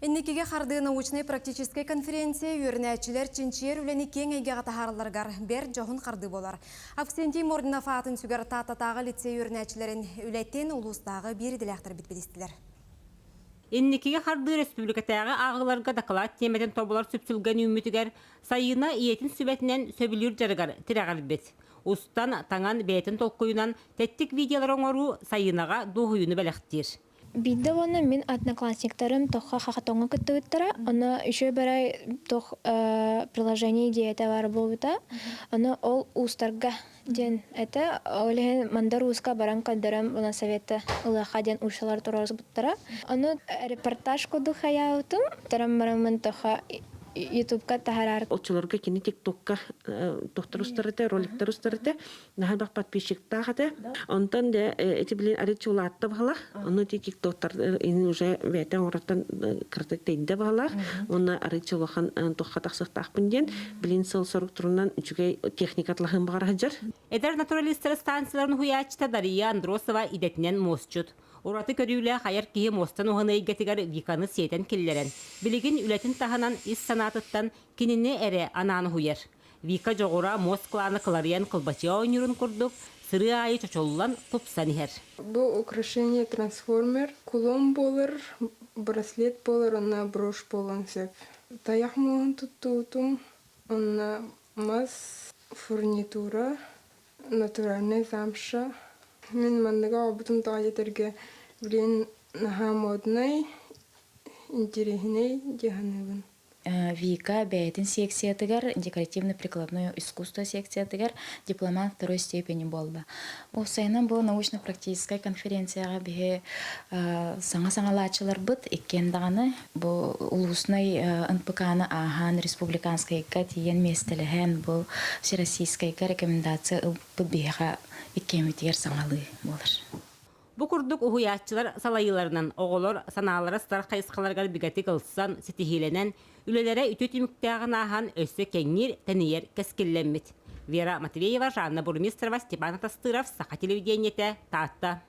Энникеге харды научный практической конференция үйренәчілер чинчер үлені кең әйге қатахарыларғар бер жоғын қарды болар. Авксентий Мординов атын сүгер тататағы лицей үйренәчілерін үләттен ұлыстағы бері діләқтір бітбедістілер. Энникеге харды республикатағы ағыларға дақылат темеден тобылар сүпсілген үмітігер сайына иетін сүбәтінен сөбілер жарығар тірағар бет. Устан таңан бәйтін толқойынан тәттік видеолар оңару сайынаға доғыйыны бәліқтер. Бидде оны мен одноклассниктарым тоққа хақатоңға күттігіттіра. Оны үші бәрай тоқ приложение диета бар болуыта. Оны ол устарға ден әті. Олеген мандар уска баран қаддарым оны советті ұлаға ден ұшалар тұрарыз бұттыра. Оны репортаж коду қая ұтым. Тарам-марамын тоққа YouTube'ка тахарар. Олчыларға кені TikTok'ка тоқтар ұстарыты, роликтар ұстарыты, нағын бақ подписчик тағады. Онтан да әті білен арычы ола атты бағалақ. Оны TikTok'тар енін уже вәйтен ораттан кірдік дейді бағалақ. Оны арычы олақан тоққа тақсық тақпын ден, білен сыл сұрық тұрынан жүгей техникатлығын бағар ғаджар. Эдер натуралистер станцияларын хуячта Дария Андросова идетінен мосчуд. Ораты көрүлі қайыр кейі мостан оғаны егетігер виканы сетен келлерен. Білігін үлетін тағынан ис санатыттан кеніне әрі ананы хуер. Вика жоғыра мост кланы қылариян қылбачия ойнырын күрдік, сыры айы чочолылан тұпсан ехер. Бұл украшение трансформер, кулон болыр, браслет болыр, онна брош болын сеп. Таяқ мұғын тұттуытым, онна мас фурнитура, натуральный замша. Мен мандыға обытым таға жетерге білен наға моднай, интересней дегенігін. Вика бәйтін секциятығар, декоративно-прикладное искусство секциятығар дипломат второй степени болды. Ол сайынан бұл научно-практическая конференцияға бе саңа-саңа лачылар бұд, еккендіғаны бұл улусный НПК-ны ахан республиканскай тиен местеліген бұл всероссийскай рекомендация бұд беға еккемітер саңалы болыр. Бу курдук ухуяччылар салайыларынан оголор саналары стар кайыскаларгар бигати кылсан ситихиленен үлелере үтө тимиктагын ахан өссө кеңнир тенер кескелленмит. Вера Матвеева, Жанна Бурмистрова, Степан Тастыров, Саха телевидениете, Татта.